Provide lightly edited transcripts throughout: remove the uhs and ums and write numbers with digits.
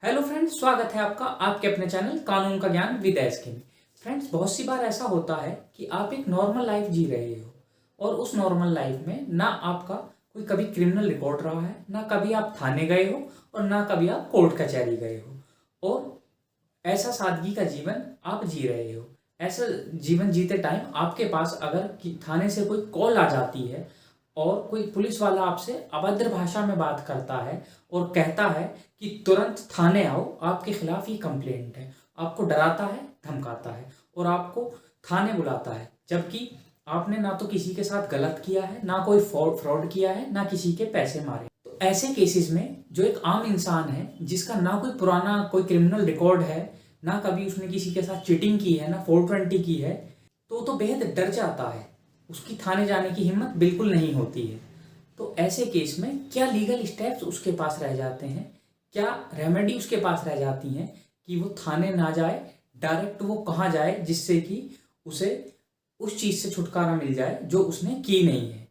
Hello friends, स्वागत है आपका आपके अपने चैनल कानून का ज्ञान विद एसके में। फ्रेंड्स, बहुत सी बार ऐसा होता है कि आप एक नॉर्मल लाइफ जी रहे हो और उस नॉर्मल लाइफ में ना आपका कोई कभी क्रिमिनल रिकॉर्ड रहा है, ना कभी आप थाने गए हो और ना कभी आप कोर्ट कचहरी गए हो और ऐसा सादगी का जीवन आप जी रहे हो। ऐसा जीवन जीते टाइम आपके पास अगर थाने से कोई कॉल आ जाती है और कोई पुलिस वाला आपसे अभद्र भाषा में बात करता है और कहता है कि तुरंत थाने आओ, आपके खिलाफ ही कंप्लेंट है, आपको डराता है, धमकाता है और आपको थाने बुलाता है, जबकि आपने ना तो किसी के साथ गलत किया है, ना कोई फ्रॉड किया है, ना किसी के पैसे मारे। तो ऐसे केसेस में जो एक आम इंसान है जिसका ना कोई पुराना कोई क्रिमिनल रिकॉर्ड है, ना कभी उसने किसी के साथ चीटिंग की है, ना 420 की है, तो बेहद डर जाता है, उसकी थाने जाने की हिम्मत बिल्कुल नहीं होती है। तो ऐसे केस में क्या लीगल स्टेप्स उसके पास रह जाते हैं, क्या रेमेडी उसके पास रह जाती हैं कि वो थाने ना जाए, डायरेक्ट वो कहाँ जाए जिससे कि उसे उस चीज़ से छुटकारा मिल जाए जो उसने की नहीं है।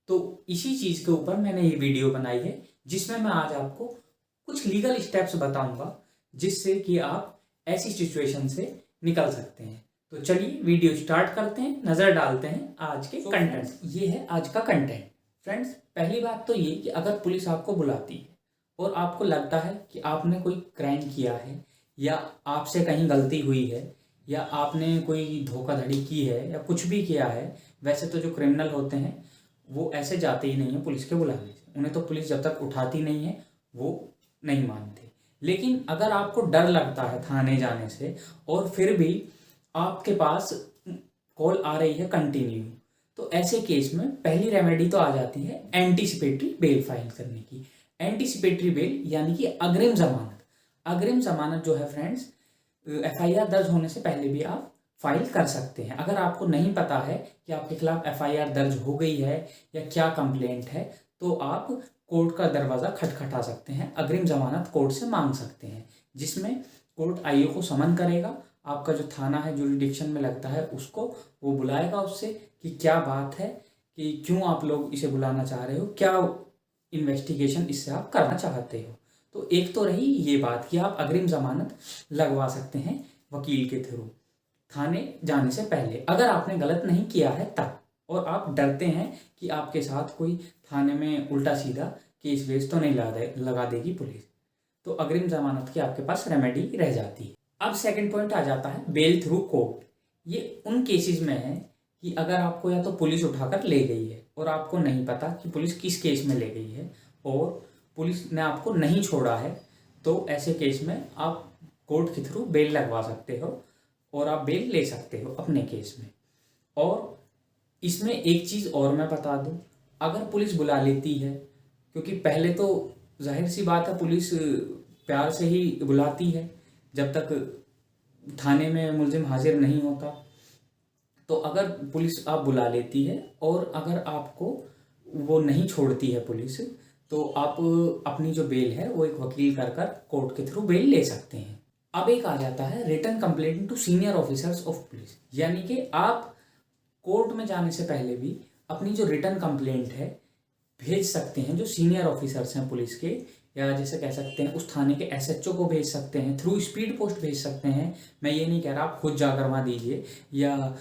तो इसी चीज़ के ऊपर मैंने ये वीडियो बनाई है जिसमें मैं आज आपको कुछ लीगल स्टेप्स बताऊंगा जिससे कि आप ऐसी सिचुएशन से निकल सकते हैं। तो चलिए वीडियो स्टार्ट करते हैं, नज़र डालते हैं आज के कंटेंट। ये है आज का कंटेंट। फ्रेंड्स, पहली बात तो ये कि अगर पुलिस आपको बुलाती है और आपको लगता है कि आपने कोई क्राइम किया है या आपसे कहीं गलती हुई है या आपने कोई धोखाधड़ी की है या कुछ भी किया है, वैसे तो जो क्रिमिनल होते हैं वो ऐसे जाते ही नहीं है पुलिस के बुलाने से, उन्हें तो पुलिस जब तक उठाती नहीं है वो नहीं मानते। लेकिन अगर आपको डर लगता है थाने जाने से और फिर भी आपके पास कॉल आ रही है कंटिन्यू, तो ऐसे केस में पहली रेमेडी तो आ जाती है एंटीसिपेटरी बेल फाइल करने की। एंटीसिपेटरी बेल यानी कि अग्रिम जमानत। अग्रिम जमानत जो है फ्रेंड्स, एफआईआर दर्ज होने से पहले भी आप फाइल कर सकते हैं। अगर आपको नहीं पता है कि आपके खिलाफ एफआईआर दर्ज हो गई है या क्या कंप्लेंट है, तो आप कोर्ट का दरवाज़ा खटखटा सकते हैं, अग्रिम जमानत कोर्ट से मांग सकते हैं, जिसमें कोर्ट आईओ को समन करेगा, आपका जो थाना है जुरिडिक्शन में लगता है उसको वो बुलाएगा उससे कि क्या बात है, कि क्यों आप लोग इसे बुलाना चाह रहे हो, क्या इन्वेस्टिगेशन इससे आप करना चाहते हो। तो एक तो रही ये बात कि आप अग्रिम जमानत लगवा सकते हैं वकील के थ्रू थाने जाने से पहले, अगर आपने गलत नहीं किया है तब, और आप डरते हैं कि आपके साथ कोई थाने में उल्टा सीधा केस वेस तो नहीं लगा देगी पुलिस, तो अग्रिम जमानत की आपके पास रेमेडी रह जाती है। अब सेकंड पॉइंट आ जाता है बेल थ्रू कोर्ट। ये उन केसेस में है कि अगर आपको या तो पुलिस उठाकर ले गई है और आपको नहीं पता कि पुलिस किस केस में ले गई है और पुलिस ने आपको नहीं छोड़ा है, तो ऐसे केस में आप कोर्ट के थ्रू बेल लगवा सकते हो और आप बेल ले सकते हो अपने केस में। और इसमें एक चीज़ और मैं बता दूं, अगर पुलिस बुला लेती है, क्योंकि पहले तो जाहिर सी बात है पुलिस प्यार से ही बुलाती है जब तक थाने में मुलजिम हाजिर नहीं होता, तो अगर पुलिस आप बुला लेती है और अगर आपको वो नहीं छोड़ती है पुलिस, तो आप अपनी जो बेल है वो एक वकील कर कर कोर्ट के थ्रू बेल ले सकते हैं। अब एक आ जाता है written complaint to senior officers of police, यानी कि आप कोर्ट में जाने से पहले भी अपनी जो रिटन कंप्लेंट है भेज सकते हैं जो सीनियर ऑफिसर्स हैं पुलिस के, या जैसे कह सकते हैं उस थाने के एसएचओ को भेज सकते हैं, थ्रू स्पीड पोस्ट भेज सकते हैं। मैं ये नहीं कह रहा आप खुद जा करवा दीजिए, या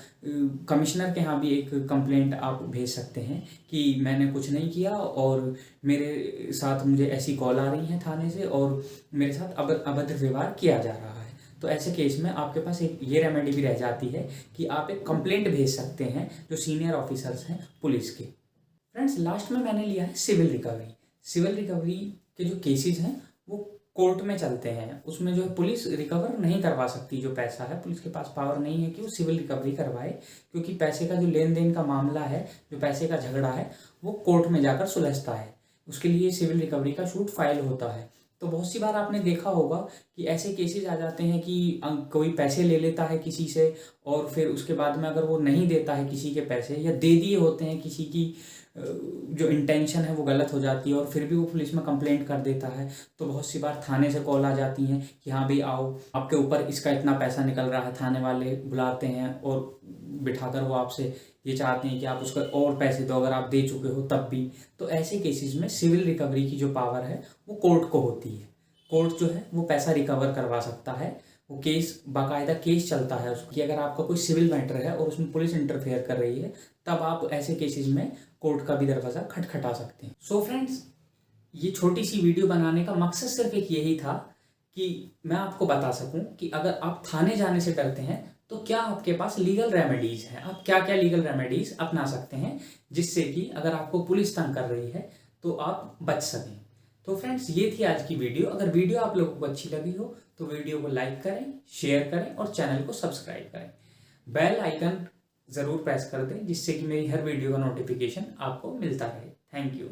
कमिश्नर के यहाँ भी एक कंप्लेंट आप भेज सकते हैं कि मैंने कुछ नहीं किया और मेरे साथ मुझे ऐसी कॉल आ रही है थाने से और मेरे साथ अभद्र व्यवहार किया जा रहा है। तो ऐसे केस में आपके पास एक ये रेमेडी भी रह जाती है कि आप एक कंप्लेंट भेज सकते हैं जो सीनियर ऑफिसर्स हैं पुलिस के। फ्रेंड्स, लास्ट में मैंने लिया है सिविल रिकवरी। सिविल रिकवरी के जो केसेस हैं वो कोर्ट में चलते हैं, उसमें जो है पुलिस रिकवर नहीं करवा सकती जो पैसा है, पुलिस के पास पावर नहीं है कि वो सिविल रिकवरी करवाए, क्योंकि पैसे का जो लेन देन का मामला है, जो पैसे का झगड़ा है, वो कोर्ट में जाकर सुलझता है, उसके लिए सिविल रिकवरी का शूट फाइल होता है। तो बहुत सी बार आपने देखा होगा कि ऐसे केसेस आ जाते हैं कि कोई पैसे ले लेता है किसी से और फिर उसके बाद में अगर वो नहीं देता है किसी के पैसे, या दे दिए होते हैं किसी की जो इंटेंशन है वो गलत हो जाती है और फिर भी वो पुलिस में कंप्लेंट कर देता है, तो बहुत सी बार थाने से कॉल आ जाती हैं कि हाँ भाई आओ, आपके ऊपर इसका इतना पैसा निकल रहा है। थाने वाले बुलाते हैं और बिठाकर वो आपसे ये चाहते हैं कि आप उसका और पैसे दो अगर आप दे चुके हो तब भी। तो ऐसे केसेस में सिविल रिकवरी की जो पावर है वो कोर्ट को होती है। कोर्ट जो है वो पैसा रिकवर करवा सकता है। वो केस बाकायदा केस चलता है उसकी, अगर आपका कोई सिविल मैटर है और उसमें पुलिस इंटरफेयर कर रही है तब आप ऐसे केसेस में कोर्ट का भी दरवाज़ा खटखटा सकते हैं। सो फ्रेंड्स, ये छोटी सी वीडियो बनाने का मकसद सिर्फ एक यही था कि मैं आपको बता सकूं कि अगर आप थाने जाने से डरते हैं तो क्या आपके पास लीगल रेमेडीज़ हैं, आप क्या क्या लीगल रेमेडीज़ अपना सकते हैं जिससे कि अगर आपको पुलिस तंग कर रही है तो आप बच सकें। तो फ्रेंड्स, ये थी आज की वीडियो। अगर वीडियो आप लोगों को अच्छी लगी हो तो वीडियो को लाइक करें, शेयर करें और चैनल को सब्सक्राइब करें। बेल आइकन ज़रूर प्रेस कर दें जिससे कि मेरी हर वीडियो का नोटिफिकेशन आपको मिलता रहे। Thank you.